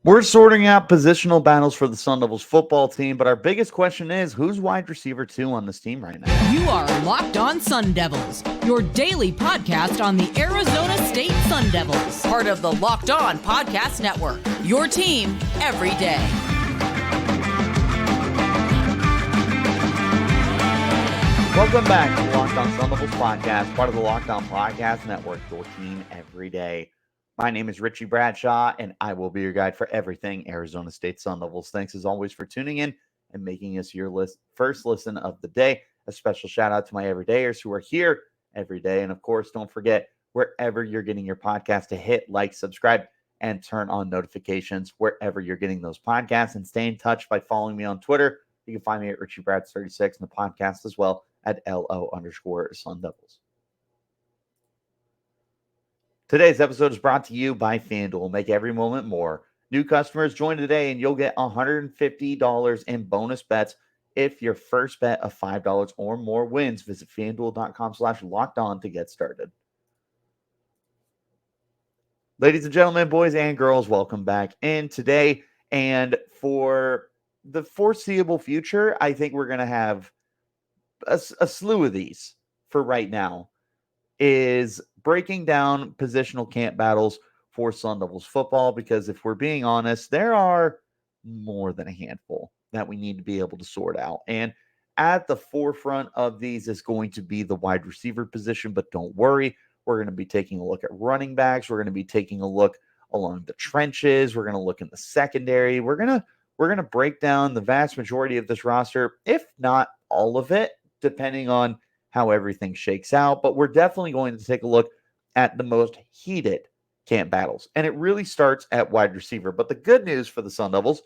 We're sorting out positional battles for the Sun Devils football team, but our biggest question is who's wide receiver 2 on this team right now? You are Locked On Sun Devils, your daily podcast on the Arizona State Sun Devils, part of the Locked On Podcast Network, your team every day. Welcome back to the Locked On Sun Devils podcast, part of the Locked On Podcast Network, your team every day. My name is Richie Bradshaw, and I will be your guide for everything Arizona State Sun Devils. Thanks as always for tuning in and making us your first listen of the day. A special shout out to my everydayers who are here every day. And of course, don't forget, wherever you're getting your podcast, to hit like, subscribe, and turn on notifications wherever you're getting those podcasts. And stay in touch by following me on Twitter. You can find me at RichieBrads36 and the podcast as well at LO_Sun Devils. Today's episode is brought to you by FanDuel. Make every moment more. New customers join today and you'll get $150 in bonus bets if your first bet of $5 or more wins. Visit FanDuel.com/lockedon to get started. Ladies and gentlemen, boys and girls, welcome back in today. And for the foreseeable future, I think we're going to have a slew of these for right now. Is breaking down positional camp battles for Sun Devils football, because if we're being honest, there are more than a handful that we need to be able to sort out. And at the forefront of these is going to be the wide receiver position, but don't worry, we're going to be taking a look at running backs. We're going to be taking a look along the trenches. We're going to look in the secondary. We're going to break down the vast majority of this roster, if not all of it, depending on how everything shakes out. But we're definitely going to take a look at the most heated camp battles. And it really starts at wide receiver. But the good news for the Sun Devils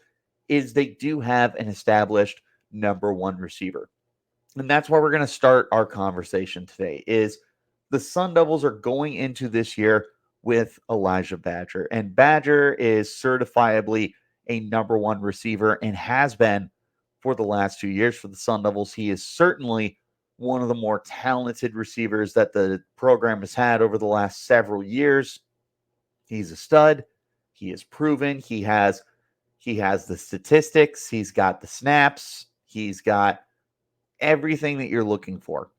is they do have an established number one receiver. And that's why we're going to start our conversation today. Is the Sun Devils are going into this year with Elijhah Badger. And Badger is certifiably a number one receiver and has been for the last 2 years for the Sun Devils. He is certainly one of the more talented receivers that the program has had over the last several years. He's a stud. He is proven. He has the statistics. He's got the snaps. He's got everything that you're looking for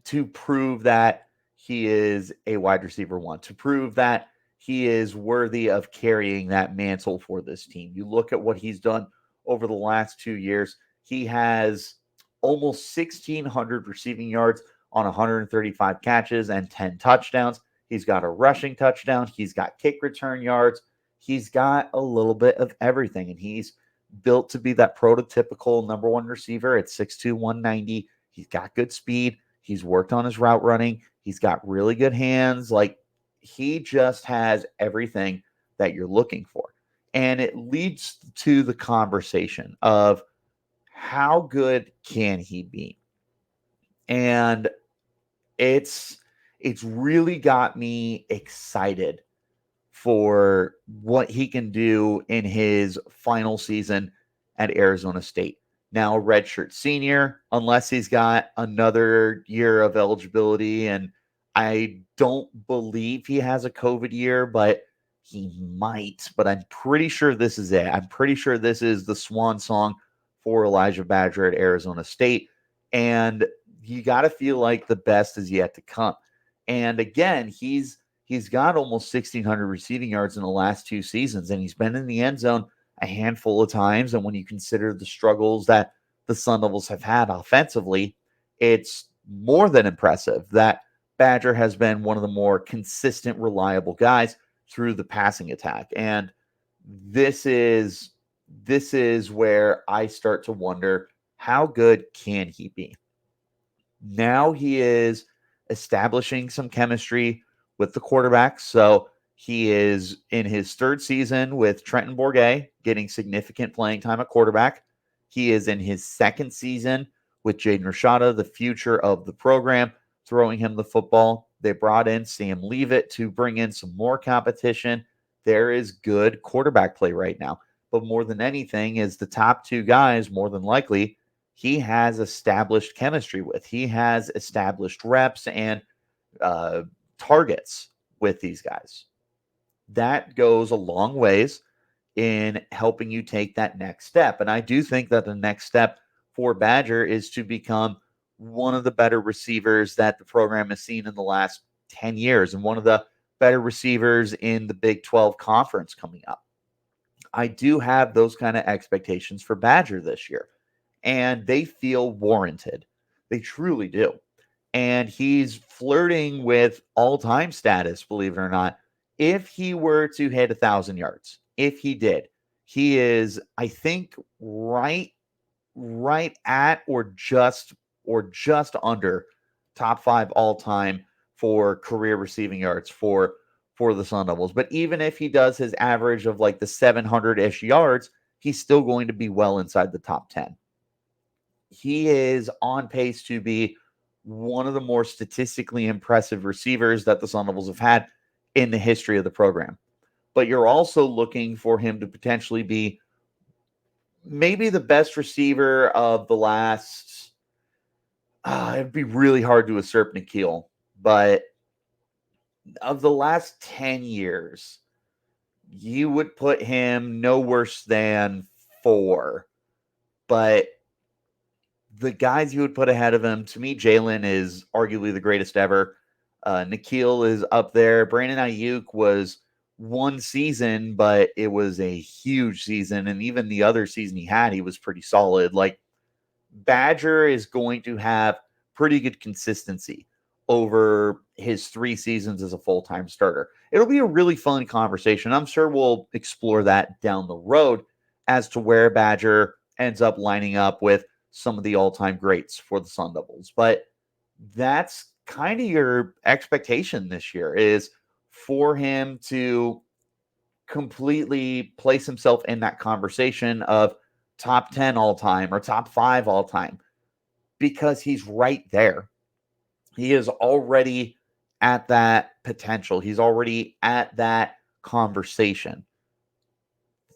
to prove that he is a wide receiver one, to prove that he is worthy of carrying that mantle for this team. You look at what he's done over the last 2 years. He has almost 1,600 receiving yards on 135 catches and 10 touchdowns. He's got a rushing touchdown. He's got kick return yards. He's got a little bit of everything, and he's built to be that prototypical number one receiver at 6'2", 190. He's got good speed. He's worked on his route running. He's got really good hands. Like, he just has everything that you're looking for. And it leads to the conversation of how good can he be? And it's really got me excited for what he can do in his final season at Arizona State. Now a redshirt senior, unless he's got another year of eligibility, and I don't believe he has a COVID year, but he might. But I'm pretty sure this is it. I'm pretty sure this is the swan song for Elijhah Badger at Arizona State. And you got to feel like the best is yet to come. And again, he's got almost 1,600 receiving yards in the last 2 seasons, and he's been in the end zone a handful of times. And when you consider the struggles that the Sun Devils have had offensively, it's more than impressive that Badger has been one of the more consistent, reliable guys through the passing attack. And this is where I start to wonder, how good can he be? Now he is establishing some chemistry with the quarterback. So he is in his 3rd season with Trenton Bourguet, getting significant playing time at quarterback. He is in his 2nd season with Jaden Rashada, the future of the program, throwing him the football. They brought in Sam Leavitt to bring in some more competition. There is good quarterback play right now. But more than anything is the top 2 guys, more than likely, he has established chemistry with. He has established reps and targets with these guys. that goes a long ways in helping you take that next step. And I do think that the next step for Badger is to become one of the better receivers that the program has seen in the last 10 years and one of the better receivers in the Big 12 conference coming up. I do have those kind of expectations for Badger this year, and they feel warranted. They truly do. And he's flirting with all-time status, believe it or not. If he were to hit 1,000 yards, if he did, he is, I think, right at or just under top 5 all-time for career receiving yards for the Sun Devils. But even if he does his average of like the 700-ish yards, he's still going to be well inside the top 10. He is on pace to be one of the more statistically impressive receivers that the Sun Devils have had in the history of the program. But you're also looking for him to potentially be maybe the best receiver of the last, it'd be really hard to usurp Nikhil, but of the last 10 years, you would put him no worse than 4. But the guys you would put ahead of him, to me, Jalen is arguably the greatest ever. Nikhil is up there. Brandon Ayuk was one season, but it was a huge season. And even the other season he had, he was pretty solid. Like, Badger is going to have pretty good consistency over his 3 seasons as a full-time starter. It'll be a really fun conversation. I'm sure we'll explore that down the road as to where Badger ends up lining up with some of the all-time greats for the Sun Devils. But that's kind of your expectation this year, is for him to completely place himself in that conversation of top 10 all-time or top 5 all-time, because he's right there. He is already at that potential. He's already at that conversation.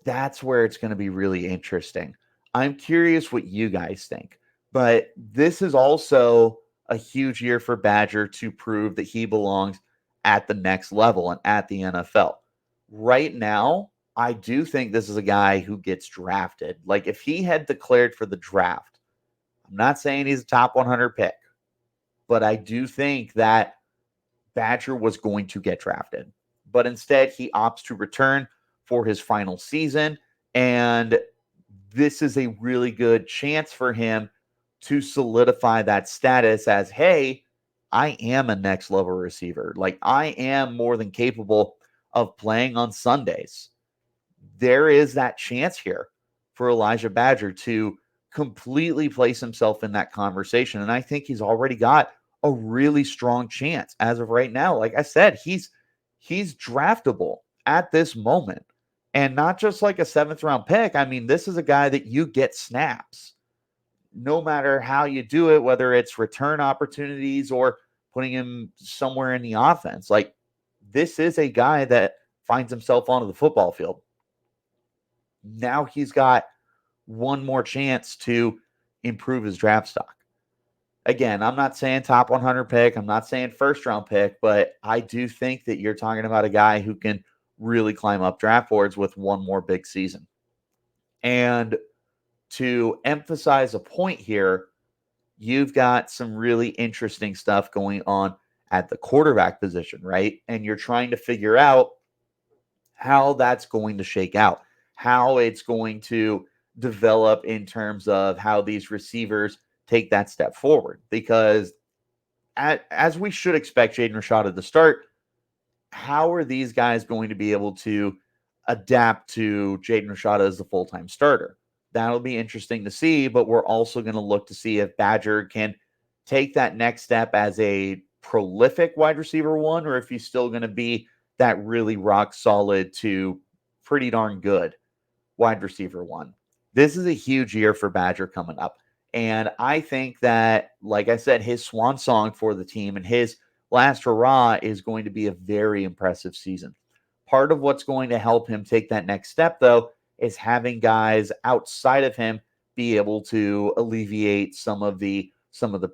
That's where it's going to be really interesting. I'm curious what you guys think, but this is also a huge year for Badger to prove that he belongs at the next level and at the NFL. Right now, I do think this is a guy who gets drafted. Like, if he had declared for the draft, I'm not saying he's a top 100 pick, but I do think that Badger was going to get drafted. But instead, he opts to return for his final season, and this is a really good chance for him to solidify that status as, hey, I am a next level receiver. Like, I am more than capable of playing on Sundays. There is that chance here for Elijhah Badger to completely place himself in that conversation. And I think he's already got a really strong chance as of right now. Like I said, he's draftable at this moment. And not just like a 7th round pick. I mean, this is a guy that you get snaps no matter how you do it, whether it's return opportunities or putting him somewhere in the offense. Like, this is a guy that finds himself onto the football field. Now he's got one more chance to improve his draft stock. Again, I'm not saying top 100 pick. I'm not saying 1st round pick, but I do think that you're talking about a guy who can really climb up draft boards with one more big season. And to emphasize a point here, you've got some really interesting stuff going on at the quarterback position, right? And you're trying to figure out how that's going to shake out, how it's going to develop in terms of how these receivers take that step forward. Because as we should expect Jaden Rashada to start, how are these guys going to be able to adapt to Jaden Rashada as the full-time starter? That'll be interesting to see, but we're also going to look to see if Badger can take that next step as a prolific wide receiver 1, or if he's still going to be that really rock solid to pretty darn good wide receiver 1. This is a huge year for Badger coming up. And I think that, like I said, his swan song for the team and his last hurrah is going to be a very impressive season. Part of what's going to help him take that next step, though, is having guys outside of him be able to alleviate some of the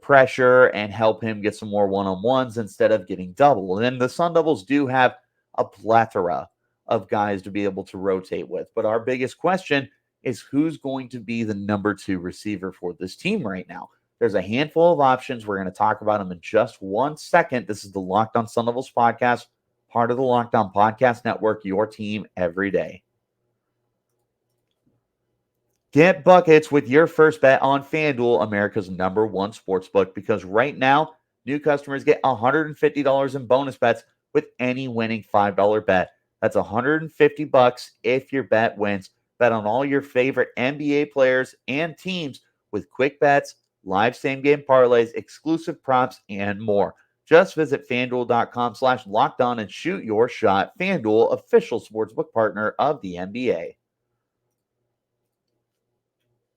pressure and help him get some more one-on-ones instead of getting double. And then the Sun Devils do have a plethora of guys to be able to rotate with. But our biggest question is who's going to be the number 2 receiver for this team right now. There's a handful of options. We're going to talk about them in just 1 second. This is the Locked On Sun Devils podcast, part of the Locked On Podcast Network, your team every day. Get buckets with your first bet on FanDuel, America's #1 sportsbook, because right now, new customers get $150 in bonus bets with any winning $5 bet. That's $150 if your bet wins. Bet on all your favorite NBA players and teams with quick bets, live same-game parlays, exclusive props, and more. Just visit FanDuel.com/lockedon and shoot your shot. FanDuel, official sportsbook partner of the NBA.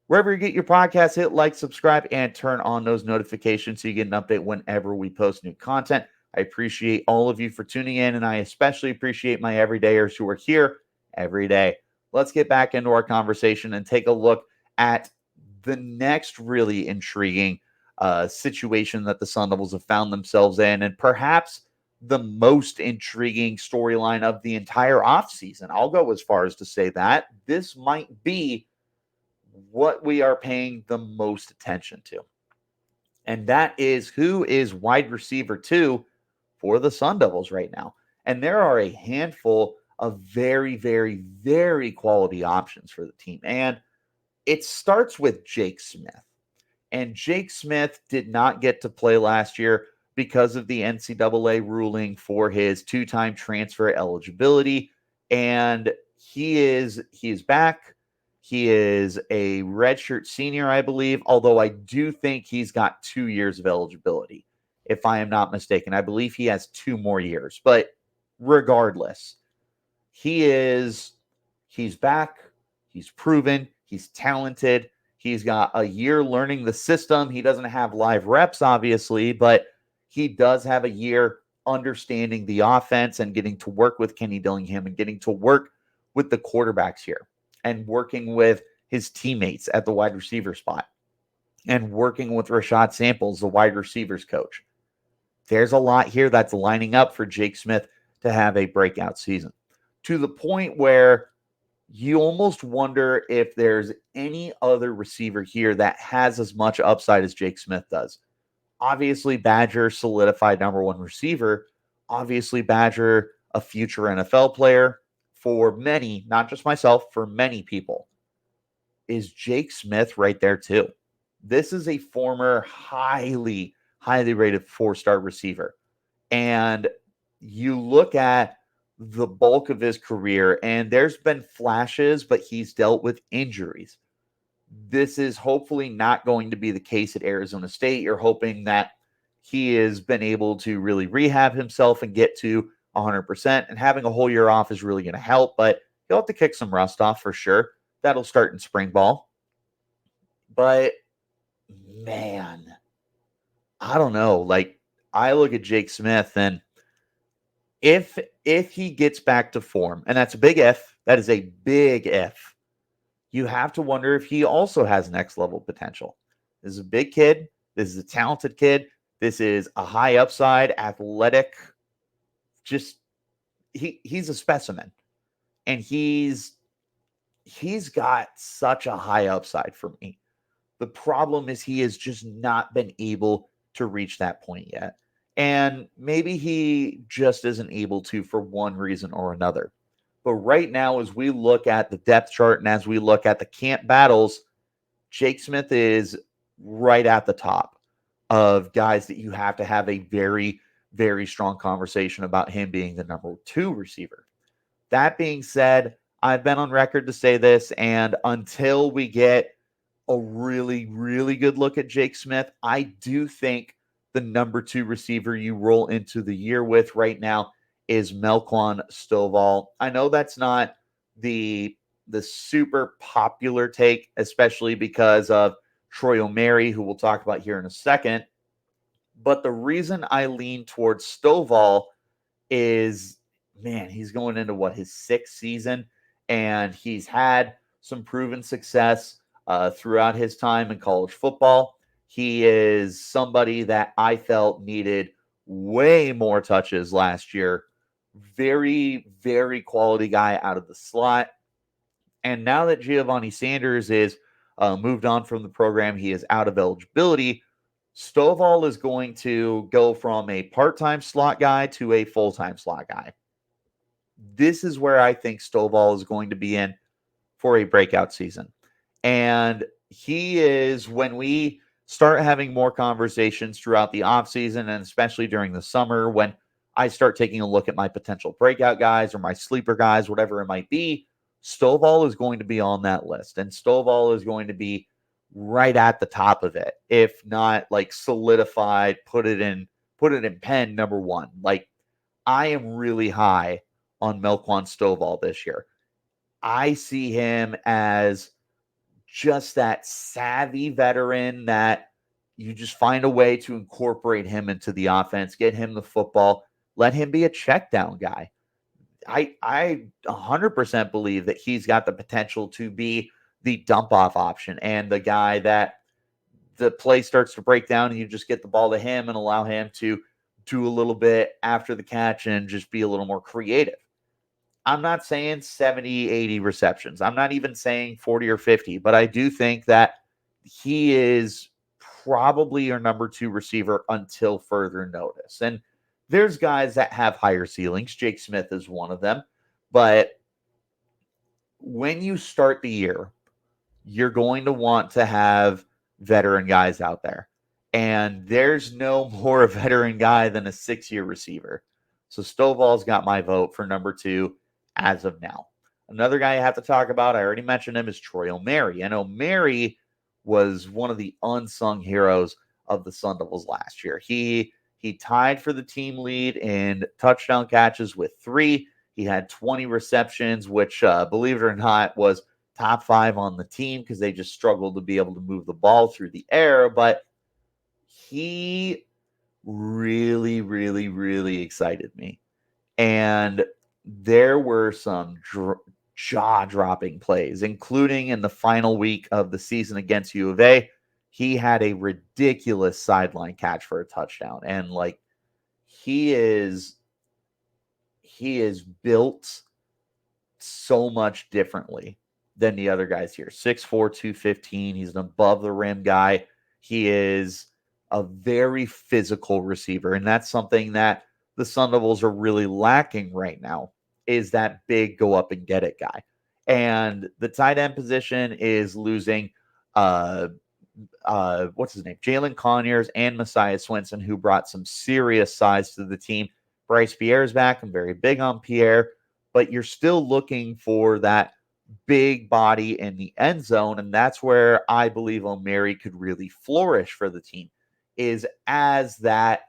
Wherever you get your podcasts, hit like, subscribe, and turn on those notifications so you get an update whenever we post new content. I appreciate all of you for tuning in, and I especially appreciate my everydayers who are here every day. Let's get back into our conversation and take a look at the next really intriguing situation that the Sun Devils have found themselves in, and perhaps the most intriguing storyline of the entire offseason. I'll go as far as to say that this might be what we are paying the most attention to. And that is who is wide receiver 2 for the Sun Devils right now. And there are a handful of very, very, very quality options for the team. And it starts with Jake Smith. And Jake Smith did not get to play last year because of the NCAA ruling for his 2-time transfer eligibility. And he is back. He is a redshirt senior, I believe, although I do think he's got 2 years of eligibility, if I am not mistaken. I believe he has 2 more years. But regardless, he's back. He's proven. He's talented. He's got a year learning the system. He doesn't have live reps, obviously, but he does have a year understanding the offense and getting to work with Kenny Dillingham and getting to work with the quarterbacks here, and working with his teammates at the wide receiver spot, and working with Rashad Samples, the wide receivers coach. There's a lot here that's lining up for Jake Smith to have a breakout season, to the point where you almost wonder if there's any other receiver here that has as much upside as Jake Smith does. Obviously, Badger, solidified #1 receiver. Obviously, Badger, a future NFL player. For many, not just myself, for many people, is Jake Smith right there too. This is a former highly, highly rated 4-star receiver. And you look at the bulk of his career, and there's been flashes, but he's dealt with injuries. This is hopefully not going to be the case at Arizona State. You're hoping that he has been able to really rehab himself and get to 100%, and having a whole year off is really going to help, but he'll have to kick some rust off for sure. That'll start in spring ball. But man, I don't know. Like, I look at Jake Smith, and if he gets back to form, and that's a big if, that is a big if, you have to wonder if he also has next level potential. This is a big kid. This is a talented kid. This is a high upside, athletic, just he's a specimen, and he's got such a high upside for me. The problem is he has just not been able to reach that point yet, and maybe he just isn't able to for one reason or another. But right now, as we look at the depth chart and as we look at the camp battles, Jake Smith is right at the top of guys that you have to have a very, very strong conversation about him being the #2 receiver. That being said, I've been on record to say this, and until we get a really, really good look at Jake Smith, I do think the #2 receiver you roll into the year with right now is Melquan Stovall. I know that's not the super popular take, especially because of Troy Omeire, who we'll talk about here in a second. But the reason I lean towards Stovall is, man, he's going into his 6th season, and he's had some proven success throughout his time in college football. He is somebody that I felt needed way more touches last year Very, very quality guy out of the slot. And now that Giovanni Sanders is moved on from the program, he is out of eligibility. Stovall is going to go from a part-time slot guy to a full-time slot guy. This is where I think Stovall is going to be in for a breakout season. And he is, when we start having more conversations throughout the offseason and especially during the summer, when I start taking a look at my potential breakout guys or my sleeper guys, whatever it might be, Stovall is going to be on that list. And Stovall is going to be right at the top of it, if not like solidified, put it in pen number one. Like, I am really high on Melquan Stovall this year. I see him as just that savvy veteran that you just find a way to incorporate him into the offense, get him the football, let him be a check down guy. I 100% believe that he's got the potential to be the dump off option and the guy that the play starts to break down and you just get the ball to him and allow him to do a little bit after the catch and just be a little more creative. I'm not saying 70, 80 receptions. I'm not even saying 40 or 50, but I do think that he is probably your number two receiver until further notice. And there's guys that have higher ceilings. Jake Smith is one of them. But when you start the year, you're going to want to have veteran guys out there. And there's no more veteran guy than a 6-year receiver. So Stovall's got my vote for number two as of now. Another guy I have to talk about, I already mentioned him, is Troy Omeire. And Omeire was one of the unsung heroes of the Sun Devils last year. He tied for the team lead in touchdown catches with 3. He had 20 receptions, which, believe it or not, was top 5 on the team because they just struggled to be able to move the ball through the air. But he really, really, really excited me. And there were some jaw-dropping plays, including in the final week of the season against U of A. He had a ridiculous sideline catch for a touchdown. And, like, he is built so much differently than the other guys here. 6'4", 215. He's an above-the-rim guy. He is a very physical receiver, and that's something that the Sun Devils are really lacking right now, is that big go-up-and-get-it guy. And the tight end position is losing what's his name? Jalen Conyers and Messiah Swinson, who brought some serious size to the team. Bryce Pierre's back. I'm very big on Pierre, but you're still looking for that big body in the end zone, and that's where I believe Omeire could really flourish for the team, is as that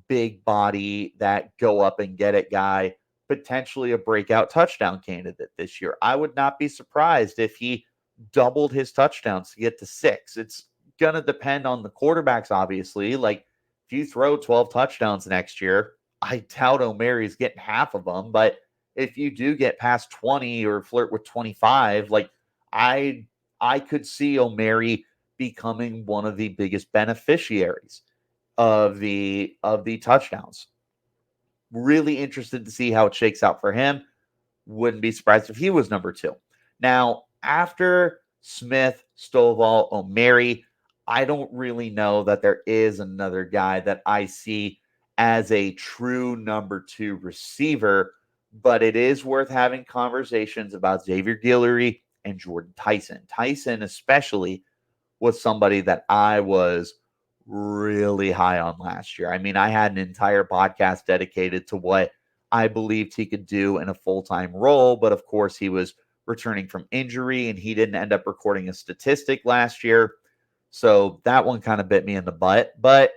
big body, that go up and get it guy, potentially a breakout touchdown candidate this year. I would not be surprised if he doubled his touchdowns to get to 6. It's going to depend on the quarterbacks, obviously. Like, if you throw 12 touchdowns next year, I doubt Omeire's getting half of them, but if you do get past 20 or flirt with 25, like, I could see Omeire becoming one of the biggest beneficiaries of the touchdowns. Really interested to see how it shakes out for him. Wouldn't be surprised if he was number 2. Now, after Smith, Stovall, Omeire, I don't really know that there is another guy that I see as a true number 2 receiver, but it is worth having conversations about Xavier Guillory and Jordyn Tyson. Tyson especially was somebody that I was really high on last year. I mean, I had an entire podcast dedicated to what I believed he could do in a full-time role, but of course he was returning from injury and he didn't end up recording a statistic last year. So that one kind of bit me in the butt, but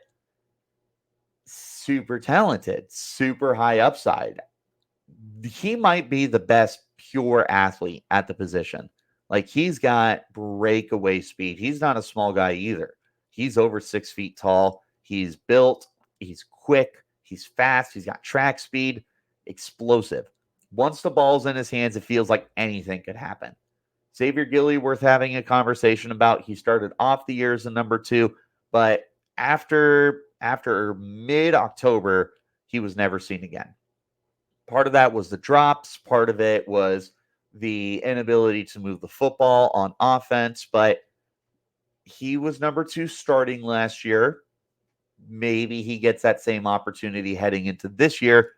super talented, super high upside. He might be the best pure athlete at the position. Like, he's got breakaway speed. He's not a small guy either. He's over 6 feet tall. He's built. He's quick. He's fast. He's got track speed. Explosive. Once the ball's in his hands, it feels like anything could happen. Xavier Guillory, worth having a conversation about. He started off the year as a number 2, but after mid-October, he was never seen again. Part of that was the drops. Part of it was the inability to move the football on offense. But he was number 2 starting last year. Maybe he gets that same opportunity heading into this year,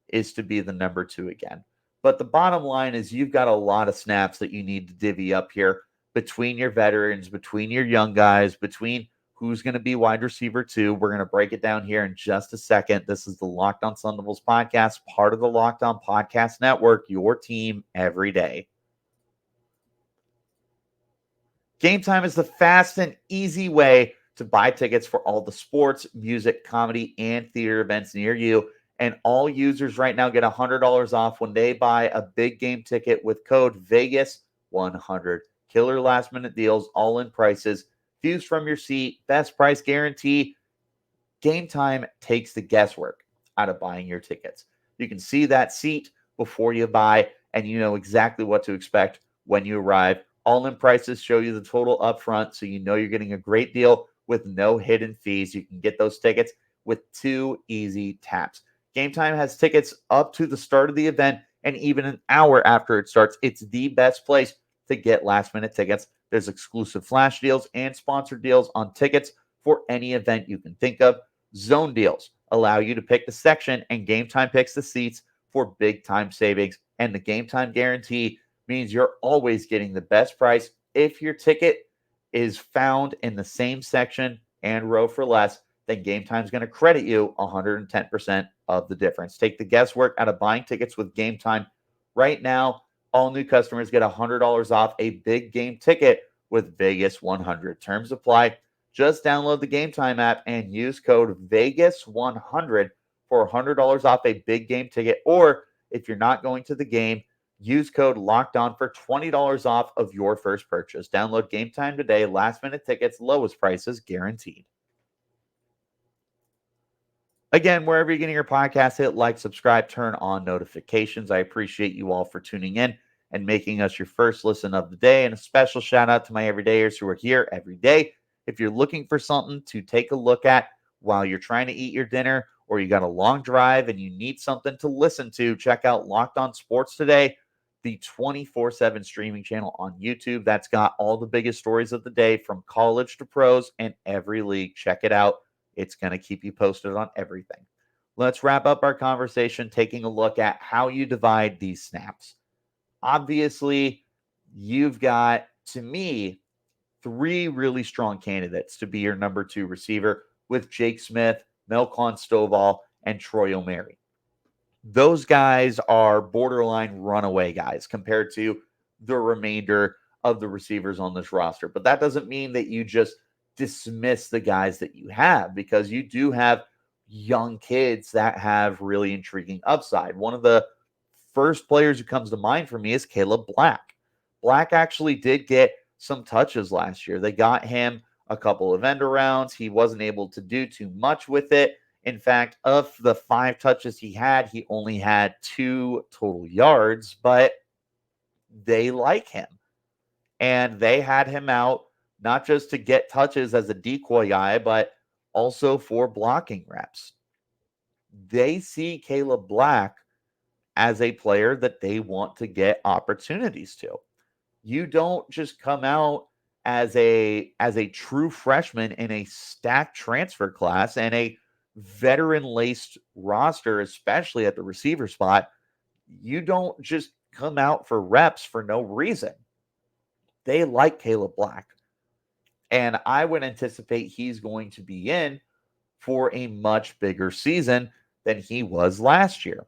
is to be the number 2 again. But the bottom line is you've got a lot of snaps that you need to divvy up here between your veterans, between your young guys, between who's going to be wide receiver 2. We're going to break it down here in just a second. This is the Locked On Sun Devils podcast, part of the Locked On Podcast Network, your team every day. Game Time is the fast and easy way to buy tickets for all the sports, music, comedy, and theater events near you. And all users right now get $100 off when they buy a big game ticket with code VEGAS100. Killer last minute deals, all in prices, views from your seat, best price guarantee. Game Time takes the guesswork out of buying your tickets. You can see that seat before you buy, and you know exactly what to expect when you arrive. All in prices show you the total upfront, so you know you're getting a great deal with no hidden fees. You can get those tickets with 2 easy taps. Game Time has tickets up to the start of the event and even an hour after it starts. It's the best place to get last-minute tickets. There's exclusive flash deals and sponsored deals on tickets for any event you can think of. Zone deals allow you to pick the section, and Game Time picks the seats for big-time savings. And the Game Time guarantee means you're always getting the best price if your ticket is found in the same section and row for less. Then Game Time is going to credit you 110% of the difference. Take the guesswork out of buying tickets with Game Time. Right now, all new customers get $100 off a big game ticket with Vegas 100. Terms apply. Just download the Game Time app and use code Vegas 100 for $100 off a big game ticket. Or if you're not going to the game, use code Locked On for $20 off of your first purchase. Download Game Time today. Last minute tickets, lowest prices guaranteed. Again, wherever you're getting your podcast, hit like, subscribe, turn on notifications. I appreciate you all for tuning in and making us your first listen of the day. And a special shout out to my everydayers who are here every day. If you're looking for something to take a look at while you're trying to eat your dinner, or you got a long drive and you need something to listen to, check out Locked On Sports Today, the 24/7 streaming channel on YouTube. That's got all the biggest stories of the day from college to pros and every league. Check it out. It's going to keep you posted on everything. Let's wrap up our conversation taking a look at how you divide these snaps. Obviously, you've got, to me, 3 really strong candidates to be your number 2 receiver with Jake Smith, Melquan Stovall, and Troy Omeire. Those guys are borderline runaway guys compared to the remainder of the receivers on this roster. But that doesn't mean that you just dismiss the guys that you have, because you do have young kids that have really intriguing upside. One of the first players who comes to mind for me is Kaleb Black. Black actually did get some touches last year. They got him a couple of end arounds. He wasn't able to do too much with it. In fact, of the 5 touches he had, he only had 2 total yards, but they like him. And they had him out not just to get touches as a decoy guy, but also for blocking reps. They see Kaleb Black as a player that they want to get opportunities to. You don't just come out as a true freshman in a stacked transfer class and a veteran-laced roster, especially at the receiver spot. You don't just come out for reps for no reason. They like Kaleb Black. And I would anticipate he's going to be in for a much bigger season than he was last year.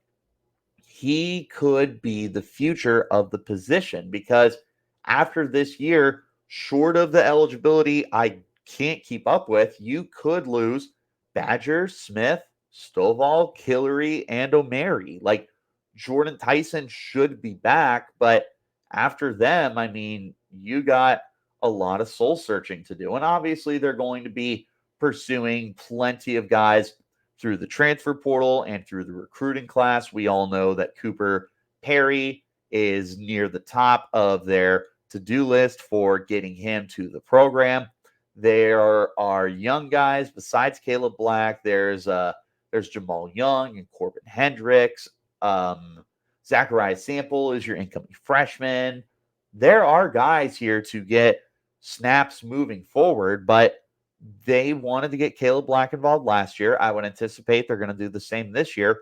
He could be the future of the position, because after this year, short of the eligibility I can't keep up with, you could lose Badger, Smith, Stovall, Guillory, and Omeire. Like, Jordyn Tyson should be back, but after them, I mean, you got a lot of soul searching to do. And obviously, they're going to be pursuing plenty of guys through the transfer portal and through the recruiting class. We all know that Cooper Perry is near the top of their to-do list for getting him to the program. There are young guys besides Kaleb Black. There's Jamal Young and Corbin Hendricks. Zachariah Sample is your incoming freshman. There are guys here to get snaps moving forward, but they wanted to get Kaleb Black involved last year. I would anticipate they're going to do the same this year.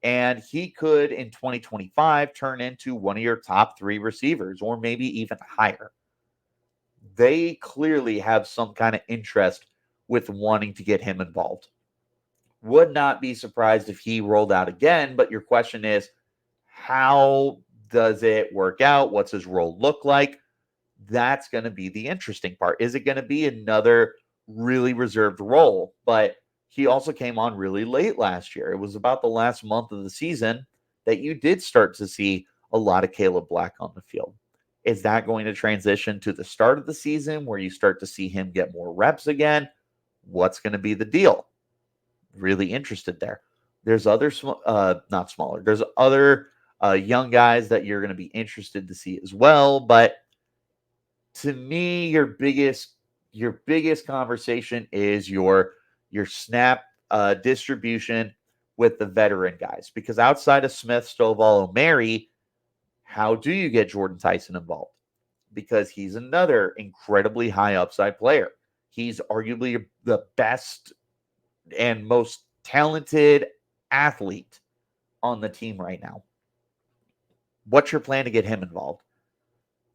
And he could, in 2025, turn into one of your top 3 receivers or maybe even higher. They clearly have some kind of interest with wanting to get him involved. Would not be surprised if he rolled out again, but your question is, how does it work out? What's his role look like? That's going to be the interesting part. Is it going to be another really reserved role? But he also came on really late last year. It was about the last month of the season that you did start to see a lot of Kaleb Black on the field. Is that going to transition to the start of the season where you start to see him get more reps again? What's going to be the deal? Really interested there. There's other, not smaller, there's other young guys that you're going to be interested to see as well. But to me, your biggest conversation is your snap distribution with the veteran guys. Because outside of Smith, Stovall, Omeire, how do you get Jordyn Tyson involved? Because he's another incredibly high upside player. He's arguably the best and most talented athlete on the team right now. What's your plan to get him involved?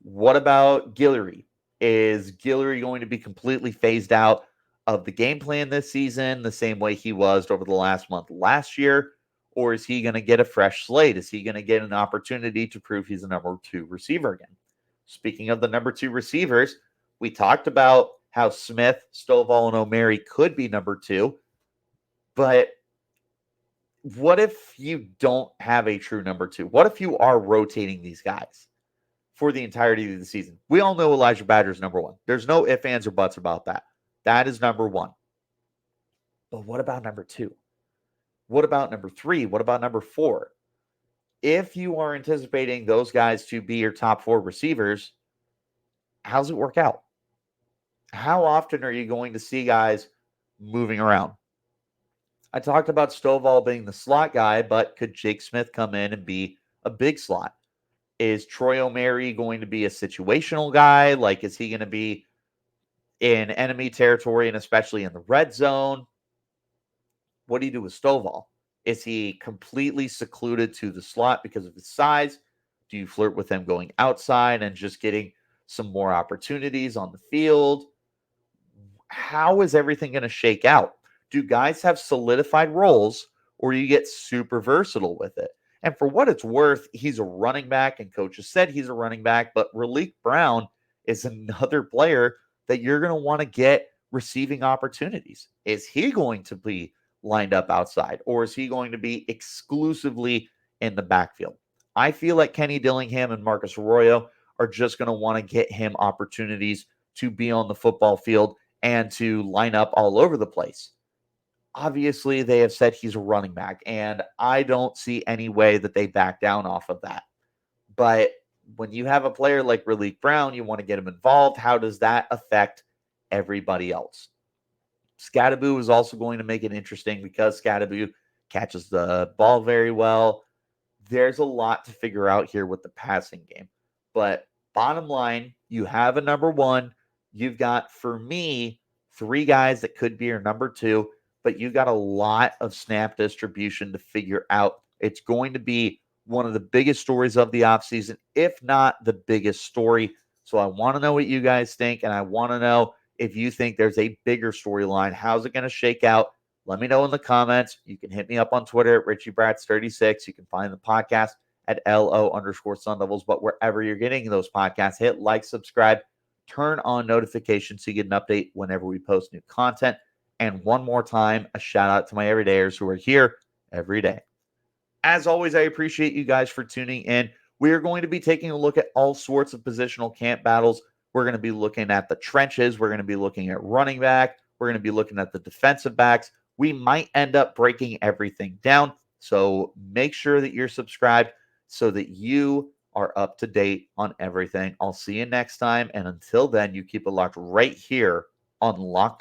What about Guillory? Is Guillory going to be completely phased out of the game plan this season the same way he was over the last month last year? Or is he going to get a fresh slate? Is he going to get an opportunity to prove he's a number 2 receiver again? Speaking of the number 2 receivers, we talked about how Smith, Stovall, and Omeire could be number 2. But what if you don't have a true number 2? What if you are rotating these guys for the entirety of the season? We all know Elijhah Badger is number 1. There's no ifs, ands, or buts about that. That is number 1. But what about number 2? What about number 3? What about number 4? If you are anticipating those guys to be your top 4 receivers, how's it work out? How often are you going to see guys moving around? I talked about Stovall being the slot guy, but could Jake Smith come in and be a big slot? Is Troy Omeire going to be a situational guy? Like, is he going to be in enemy territory and especially in the red zone? What do you do with Stovall? Is he completely secluded to the slot because of his size? Do you flirt with him going outside and just getting some more opportunities on the field? How is everything going to shake out? Do guys have solidified roles, or you get super versatile with it? And for what it's worth, he's a running back, and coaches said he's a running back, but Raleek Brown is another player that you're going to want to get receiving opportunities. Is he going to be lined up outside, or is he going to be exclusively in the backfield? I feel like Kenny Dillingham and Marcus Arroyo are just going to want to get him opportunities to be on the football field and to line up all over the place. Obviously, they have said he's a running back, and I don't see any way that they back down off of that. But when you have a player like Raleek Brown, you want to get him involved. How does that affect everybody else? Scadaboo is also going to make it interesting because Scadaboo catches the ball very well. There's a lot to figure out here with the passing game. But bottom line, you have a number 1. You've got, for me, 3 guys that could be your number 2. But you got a lot of snap distribution to figure out. It's going to be one of the biggest stories of the offseason, if not the biggest story. So I want to know what you guys think, and I want to know if you think there's a bigger storyline. How's it going to shake out? Let me know in the comments. You can hit me up on Twitter at RichieBrats36. You can find the podcast at LO_Sun Devils. But wherever you're getting those podcasts, hit like, subscribe, turn on notifications so you get an update whenever we post new content. And one more time, a shout out to my everydayers who are here every day. As always, I appreciate you guys for tuning in. We are going to be taking a look at all sorts of positional camp battles. We're going to be looking at the trenches. We're going to be looking at running back. We're going to be looking at the defensive backs. We might end up breaking everything down. So make sure that you're subscribed so that you are up to date on everything. I'll see you next time. And until then, you keep it locked right here on Locked On.